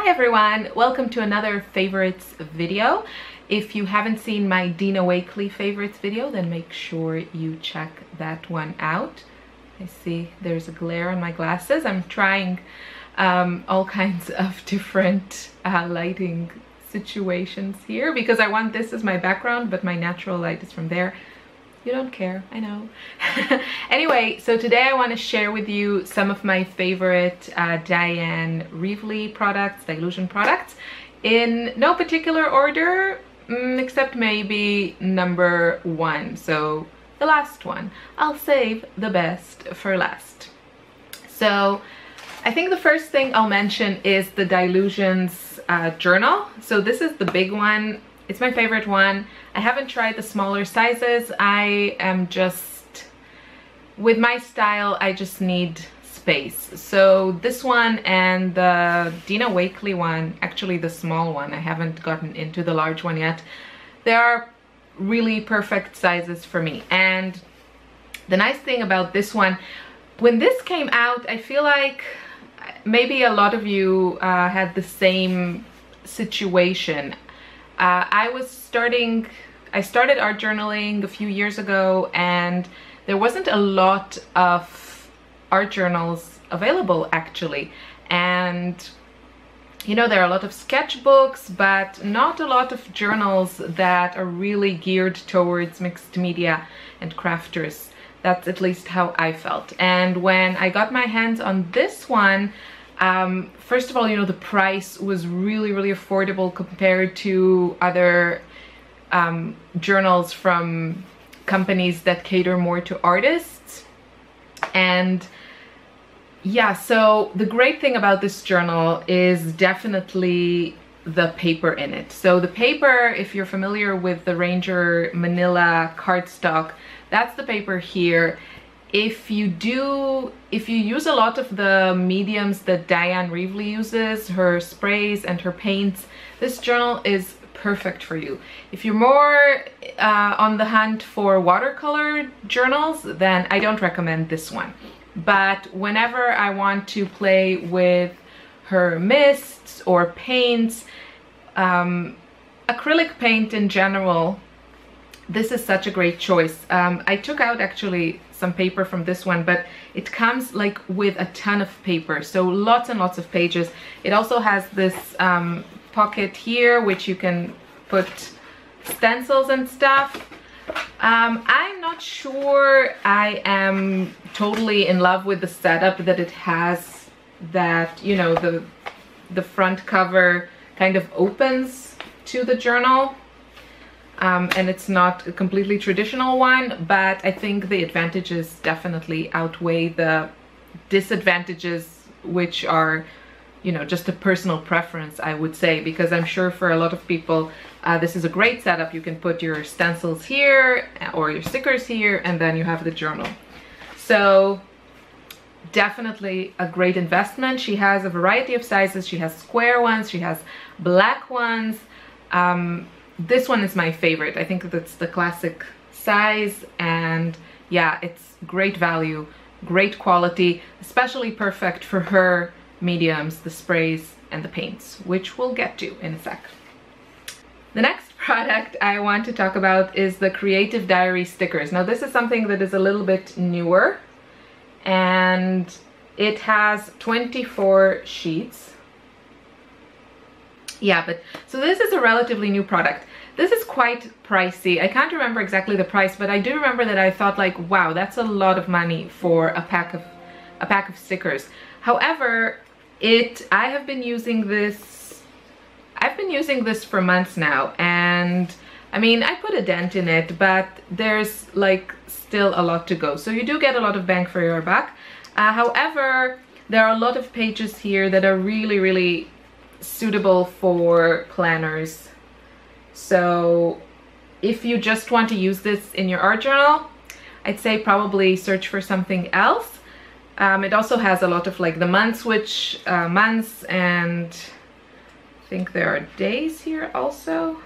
Hi everyone, welcome to another favorites video. If you haven't seen my Dina Wakley favorites video, then make sure you check that one out. I see there's a glare on my glasses. I'm trying all kinds of different lighting situations here because I want this as my background, but my natural light is from there. You don't care, I know. Anyway, so today I want to share with you some of my favorite Diane Reevely products, Dylusion products, in no particular order, except maybe number one, so the last one. I'll save the best for last. So I think the first thing I'll mention is the Dylusion's journal. So this is the big one. It's my favorite one. I haven't tried the smaller sizes. I am just, with my style, I just need space. So this one and the Dina Wakley one, actually the small one, I haven't gotten into the large one yet. They are really perfect sizes for me. And the nice thing about this one, when this came out, I feel like maybe a lot of you had the same situation. I started art journaling a few years ago, and there wasn't a lot of art journals available actually. And you know, there are a lot of sketchbooks, but not a lot of journals that are really geared towards mixed media and crafters. That's at least how I felt. And when I got my hands on this one, first of all, you know, the price was really affordable compared to other journals from companies that cater more to artists. And yeah, so the great thing about this journal is definitely the paper in it. So the paper, if you're familiar with the Ranger Manila cardstock, that's the paper here. If you use a lot of the mediums that Diane Reevely uses, her sprays and her paints, this journal is perfect for you. If you're more on the hunt for watercolor journals, then I don't recommend this one. But whenever I want to play with her mists or paints, acrylic paint in general, this is such a great choice. I took out actually some paper from this one, but it comes like with a ton of paper, so lots and lots of pages. It also has this pocket here which you can put stencils and stuff. I'm not sure I am totally in love with the setup that it has, that, you know, the front cover kind of opens to the journal. And it's not a completely traditional one, but I think the advantages definitely outweigh the disadvantages, which are, you know, just a personal preference, I would say, because I'm sure for a lot of people this is a great setup. You can put your stencils here or your stickers here, and then you have the journal. So definitely a great investment. She has a variety of sizes. She has square ones, she has black ones. This one is my favorite. I think that's the classic size, and yeah, it's great value, great quality, especially perfect for her mediums, the sprays and the paints, which we'll get to in a sec. The next product I want to talk about is the Creative Diary stickers. Now this is something that is a little bit newer, and it has 24 sheets. Yeah, but so this is a relatively new product. This is quite pricey. I can't remember exactly the price, but I do remember that I thought like, wow, that's a lot of money for a pack of stickers. However, I have been using this. I've been using this for months now, and I mean, I put a dent in it, but there's like still a lot to go. So you do get a lot of bang for your buck. However, there are a lot of pages here that are really suitable for planners. So if you just want to use this in your art journal, I'd say probably search for something else. It also has a lot of like the months, months, and I think there are days here also.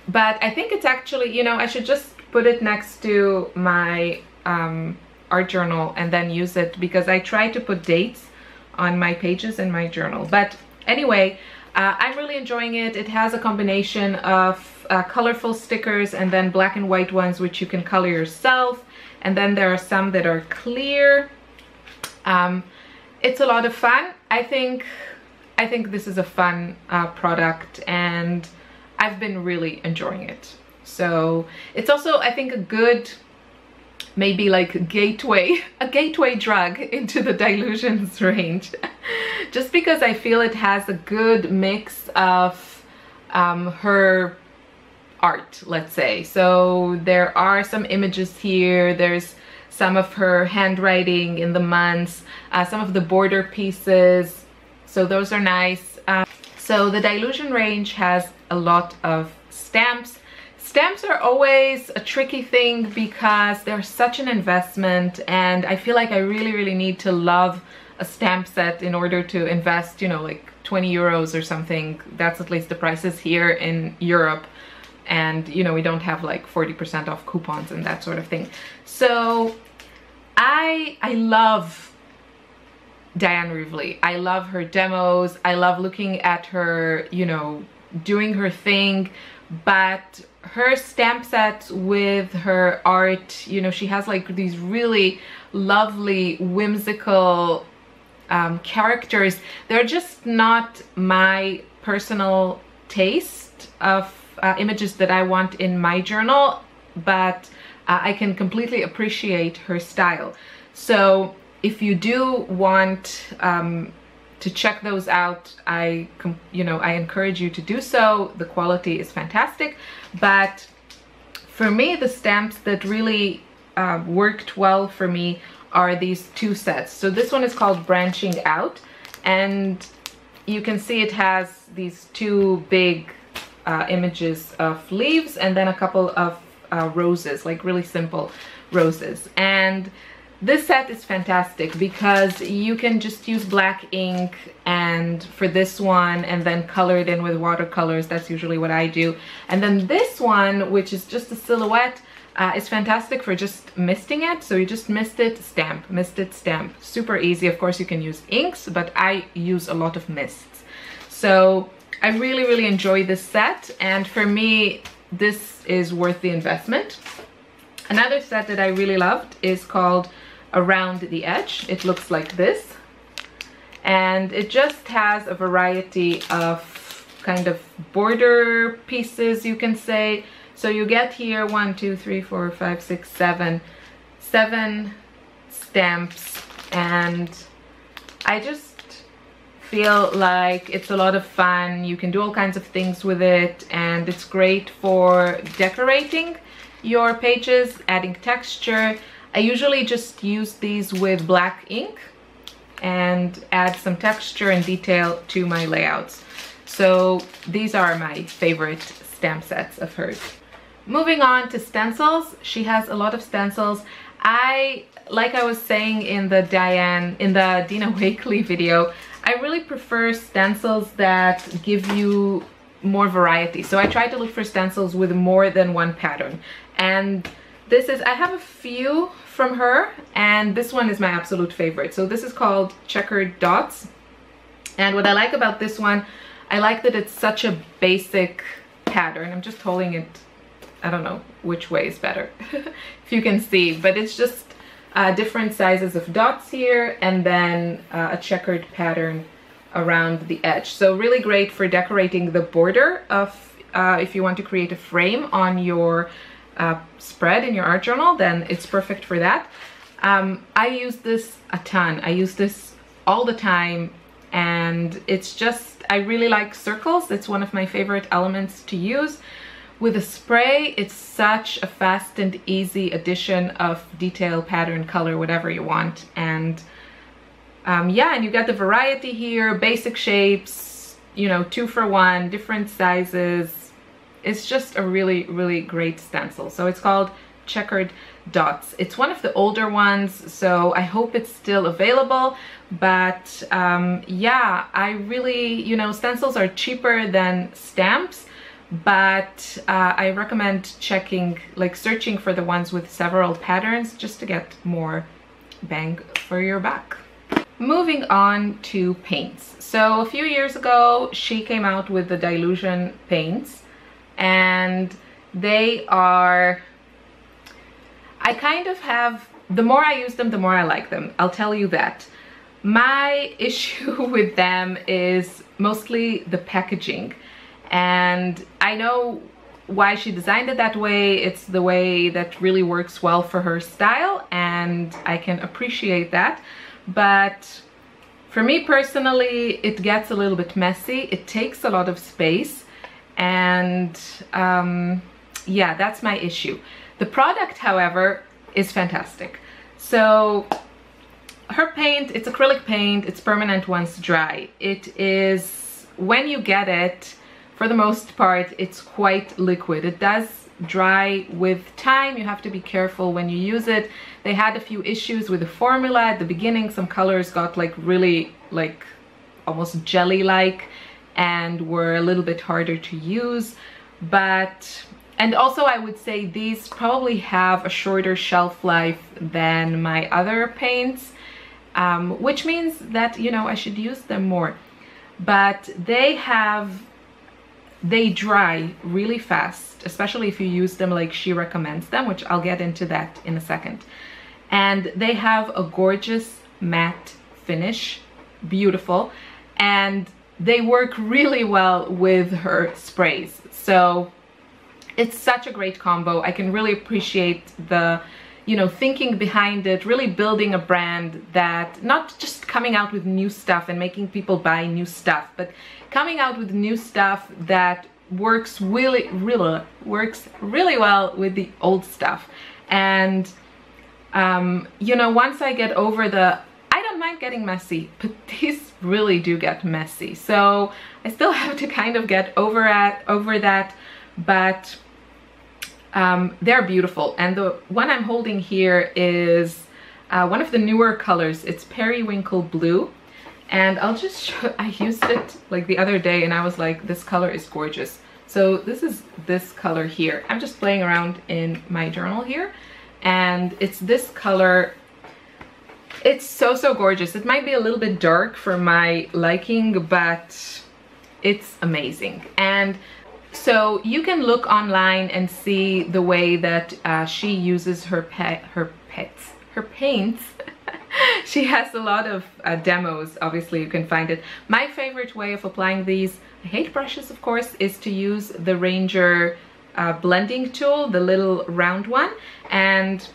But I think it's actually, you know, I should just put it next to my art journal and then use it, because I try to put dates on my pages in my journal. But anyway, I'm really enjoying it. It has a combination of colorful stickers and then black and white ones which you can color yourself, and then there are some that are clear. It's a lot of fun. I think this is a fun product, and I've been really enjoying it. So it's also, I think, a good, maybe like a gateway drug into the Dylusions range. Just because I feel it has a good mix of her art, let's say. So there are some images here, there's some of her handwriting in the months, some of the border pieces, so those are nice. So the Dylusion range has a lot of stamps. Stamps are always a tricky thing because they're such an investment, and I feel like I really need to love a stamp set in order to invest, you know, like 20 euros or something. That's at least the prices here in Europe, and you know, we don't have like 40% off coupons and that sort of thing. So I love Dyan Reevely. I love her demos. I love looking at her, you know, doing her thing. But her stamp sets with her art, you know, she has like these really lovely, whimsical characters. They're just not my personal taste of images that I want in my journal, but I can completely appreciate her style. So if you do want to check those out, I encourage you to do so. The quality is fantastic. But for me, the stamps that really worked well for me are these two sets. So this one is called Branching Out, and you can see it has these two big images of leaves and then a couple of roses, like really simple roses. And this set is fantastic because you can just use black ink and for this one, and then color it in with watercolors. That's usually what I do. And then this one, which is just a silhouette, is fantastic for just misting it. So you just mist it, stamp, mist it, stamp. Super easy. Of course you can use inks, but I use a lot of mists. So I really enjoy this set, and for me this is worth the investment. Another set that I really loved is called Around the Edge. It looks like this, and it just has a variety of kind of border pieces, you can say. So you get here 1, 2, 3, 4, 5, 6, 7 stamps, and I just feel like it's a lot of fun. You can do all kinds of things with it, and it's great for decorating your pages, adding texture. I usually just use these with black ink and add some texture and detail to my layouts. So these are my favorite stamp sets of hers. Moving on to stencils. She has a lot of stencils. Like I was saying in the Dina Wakley video, I really prefer stencils that give you more variety. So I try to look for stencils with more than one pattern. And this is, I have a few from her, and this one is my absolute favorite. So this is called Checkered Dots. And what I like about this one, I like that it's such a basic pattern. I'm just holding it, I don't know which way is better, if you can see, but it's just different sizes of dots here, and then a checkered pattern around the edge. So really great for decorating the border of, if you want to create a frame on your spread in your art journal, then it's perfect for that. I use this a ton. I use this all the time, and it's just, I really like circles. It's one of my favorite elements to use. With a spray, it's such a fast and easy addition of detail, pattern, color, whatever you want. And yeah, and you got the variety here, basic shapes, you know, 2 for 1, different sizes. It's just a really great stencil. So it's called Checkered Dots. It's one of the older ones, so I hope it's still available. But yeah, I really, you know, stencils are cheaper than stamps, but I recommend checking, like searching for the ones with several patterns, just to get more bang for your buck. moving on to paints. So a few years ago, she came out with the Dylusion paints, and they are, I kind of have, the more I use them, the more I like them. I'll tell you that. My issue with them is mostly the packaging, and I know why she designed it that way. It's the way that really works well for her style, and I can appreciate that. But for me personally, it gets a little bit messy. It takes a lot of space, and yeah, that's my issue. The product, however, is fantastic. So her paint, it's acrylic paint, it's permanent once dry. It is, when you get it, for the most part, it's quite liquid. It does dry with time. You have to be careful when you use it. They had a few issues with the formula at the beginning. Some colors got like really like almost jelly-like and were a little bit harder to use. But, and also I would say these probably have a shorter shelf life than my other paints, which means that, you know, I should use them more. But they dry really fast, especially if you use them like she recommends them, which I'll get into that in a second. And they have a gorgeous matte finish, beautiful, and they work really well with her sprays. So it's such a great combo. I can really appreciate the, you know, thinking behind it, really building a brand that not just coming out with new stuff and making people buy new stuff, but coming out with new stuff that works really well with the old stuff. And you know, once I get over the, I don't mind getting messy, but these really do get messy. So I still have to kind of get over that, but they're beautiful. And the one I'm holding here is one of the newer colors. It's Periwinkle Blue. And I'll just show, I used it like the other day and I was like, this color is gorgeous. So this is this color here. I'm just playing around in my journal here, and it's this color. It's so gorgeous. It might be a little bit dark for my liking, but it's amazing. And so you can look online and see the way that she uses her paints. She has a lot of demos, obviously you can find it. My favorite way of applying these, I hate brushes of course, is to use the Ranger blending tool, the little round one. And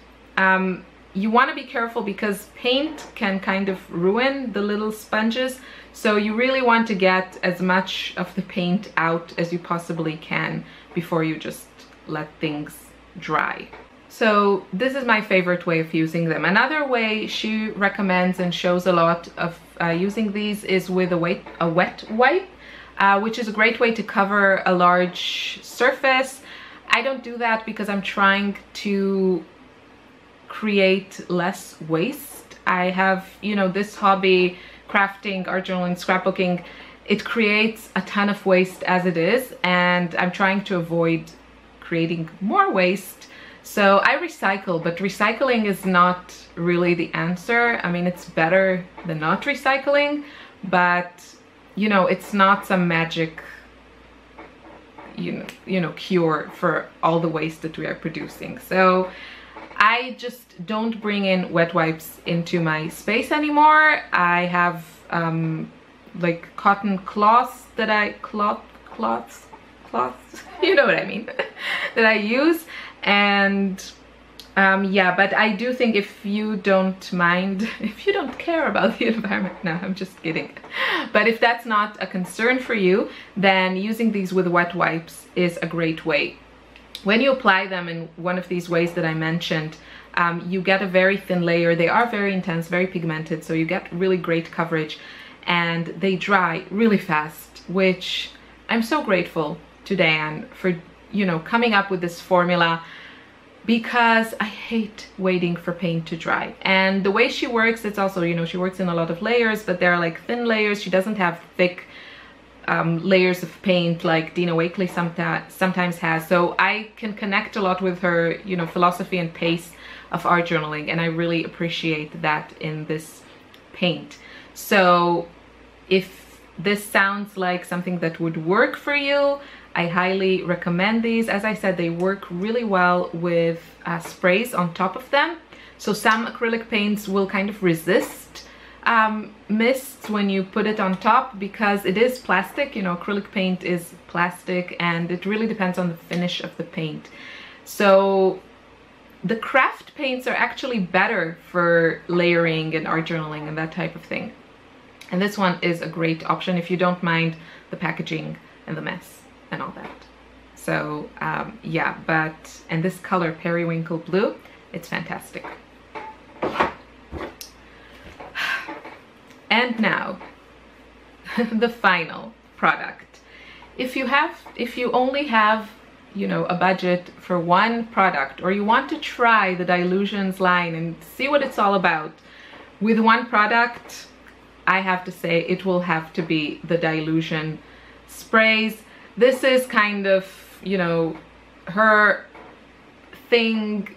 you want to be careful because paint can kind of ruin the little sponges. So you really want to get as much of the paint out as you possibly can before you just let things dry. So this is my favorite way of using them. Another way she recommends and shows a lot of using these is with a wet wipe, which is a great way to cover a large surface. I don't do that because I'm trying to create less waste. I have, you know, this hobby, crafting, art journaling, scrapbooking, it creates a ton of waste as it is, and I'm trying to avoid creating more waste. So I recycle, but recycling is not really the answer. I mean, it's better than not recycling, but you know, it's not some magic, you know, cure for all the waste that we are producing. So I just don't bring in wet wipes into my space anymore. I have like cotton cloths that cloths, you know what I mean, that I use. And yeah, but I do think if you don't mind, if you don't care about the environment, no, I'm just kidding. But if that's not a concern for you, then using these with wet wipes is a great way. When you apply them in one of these ways that I mentioned, you get a very thin layer. They are very intense, very pigmented, so you get really great coverage, and they dry really fast, which I'm so grateful to Diane for, you know, coming up with this formula, because I hate waiting for paint to dry. And the way she works, it's also, you know, she works in a lot of layers, but they're like thin layers. She doesn't have thick layers of paint like Dina Wakley sometimes has. So I can connect a lot with her, you know, philosophy and pace of art journaling, and I really appreciate that in this paint. So if this sounds like something that would work for you, I highly recommend these. As I said, they work really well with sprays on top of them. So some acrylic paints will kind of resist mists when you put it on top, because it is plastic. You know, acrylic paint is plastic, and it really depends on the finish of the paint. So the craft paints are actually better for layering and art journaling and that type of thing. And this one is a great option if you don't mind the packaging and the mess and all that. So yeah, and this color, Periwinkle Blue, it's fantastic. And now the final product. If you only have, you know, a budget for one product, or you want to try the Dylusions line and see what it's all about with one product, I have to say it will have to be the Dylusion sprays. This is kind of, you know, her thing.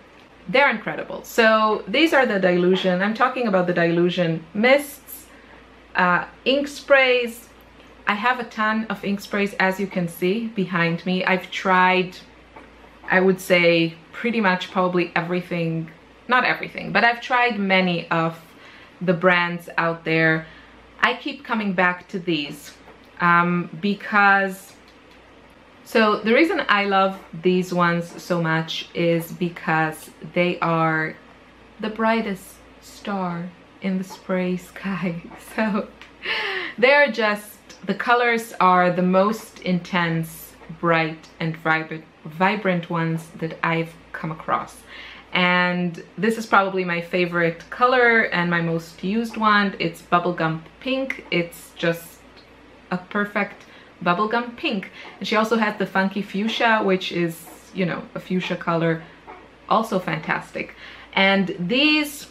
They're incredible. So these are the Dylusion. I'm talking about the Dylusion mists, ink sprays. I have a ton of ink sprays, as you can see behind me. I've tried, I would say, pretty much probably everything, not everything, but I've tried many of the brands out there. I keep coming back to these because, so the reason I love these ones so much is because they are the brightest star in the spray sky. So they're just, the colors are the most intense, bright and vibrant ones that I've come across. And this is probably my favorite color and my most used one. It's Bubblegum Pink. It's just a perfect bubblegum pink. And she also has the Funky Fuchsia, which is, you know, a fuchsia color, also fantastic. And these,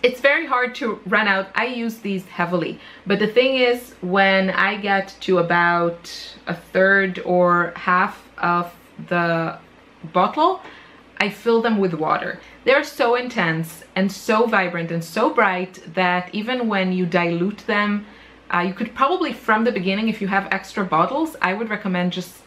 it's very hard to run out. I use these heavily, but the thing is, when I get to about a third or half of the bottle, I fill them with water. They're so intense and so vibrant and so bright that even when you dilute them, you could probably, from the beginning, if you have extra bottles, I would recommend just,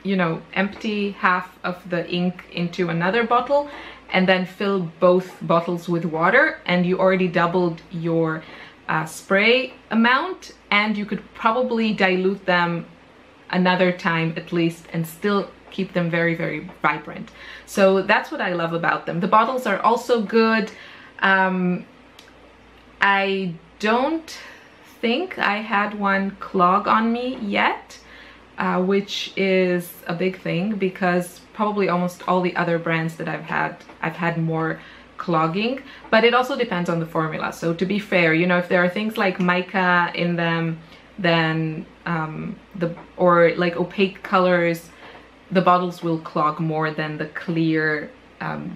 you know, empty half of the ink into another bottle and then fill both bottles with water, and you already doubled your spray amount, and you could probably dilute them another time at least and still keep them very, very vibrant. So that's what I love about them. The bottles are also good. I don't think I had one clog on me yet, which is a big thing, because probably almost all the other brands that I've had more clogging, but it also depends on the formula. So to be fair, you know, if there are things like mica in them, then or like opaque colors, the bottles will clog more than the clear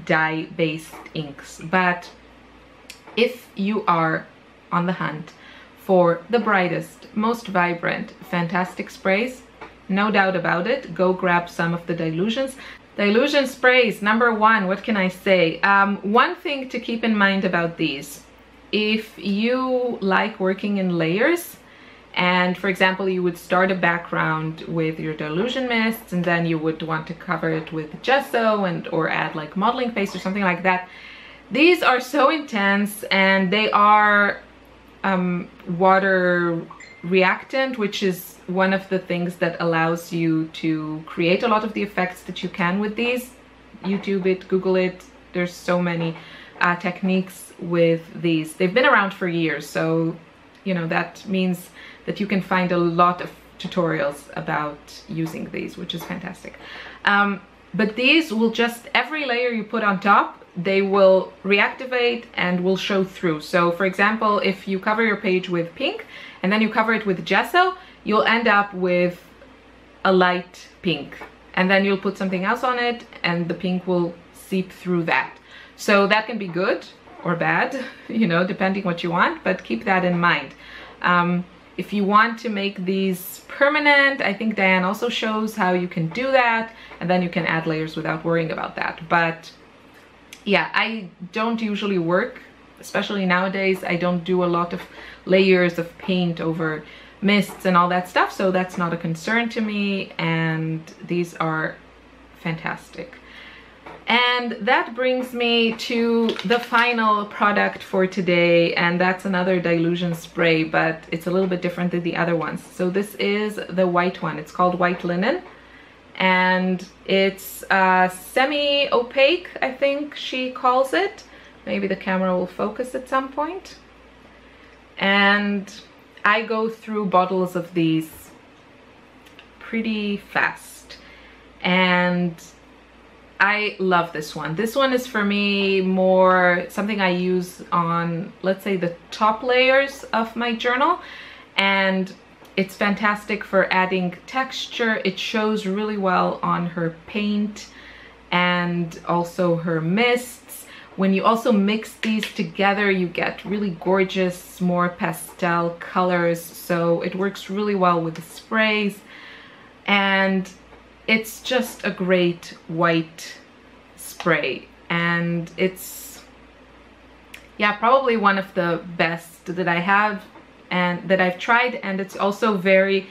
dye-based inks. But if you are on the hunt for the brightest, most vibrant, fantastic sprays, no doubt about it, go grab some of the Dylusions. Dylusion sprays, number one, what can I say? One thing to keep in mind about these, if you like working in layers, and for example, you would start a background with your Dylusion mists, and then you would want to cover it with gesso or add like modeling paste or something like that. These are so intense, and they are water reactant, which is one of the things that allows you to create a lot of the effects that you can with these. YouTube it, Google it. There's so many techniques with these. They've been around for years, so you know that means that you can find a lot of tutorials about using these, which is fantastic. But these will just, every layer you put on top, they will reactivate and will show through. So for example, if you cover your page with pink and then you cover it with gesso, you'll end up with a light pink, and then you'll put something else on it and the pink will seep through that. So that can be good or bad, you know, depending what you want, but keep that in mind. If you want to make these permanent, I think Diane also shows how you can do that, and then you can add layers without worrying about that. But yeah, I don't usually work especially nowadays, I don't do a lot of layers of paint over mists and all that stuff, so that's not a concern to me, and these are fantastic. And that brings me to the final product for today, and that's another Dylusion spray, but it's a little bit different than the other ones. So this is the white one. It's called White Linen, and it's semi-opaque, I think she calls it. Maybe the camera will focus at some point. And I go through bottles of these pretty fast, and I love this one. This one is for me more something I use on, let's say, the top layers of my journal, and it's fantastic for adding texture. It shows really well on her paint and also her mists. When you also mix these together, you get really gorgeous, more pastel colors, so it works really well with the sprays, and it's just a great white spray, and it's, yeah, probably one of the best that I have and that I've tried, and it's also very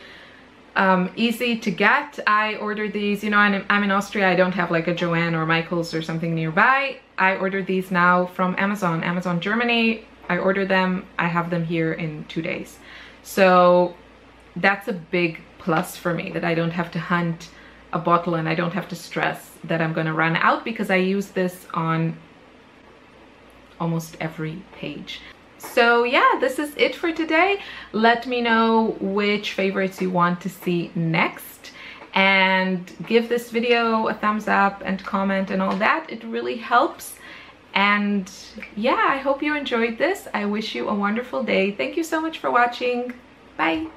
easy to get. I ordered these, you know, I'm in Austria, I don't have like a Joann or Michaels or something nearby. I ordered these now from Amazon Germany. I ordered them, I have them here in 2 days. So that's a big plus for me, that I don't have to hunt a bottle and I don't have to stress that I'm gonna run out, because I use this on almost every page. So yeah, this is it for today. Let me know which favorites you want to see next, and give this video a thumbs up and comment and all that. It really helps. And yeah, I hope you enjoyed this. I wish you a wonderful day. Thank you so much for watching. Bye.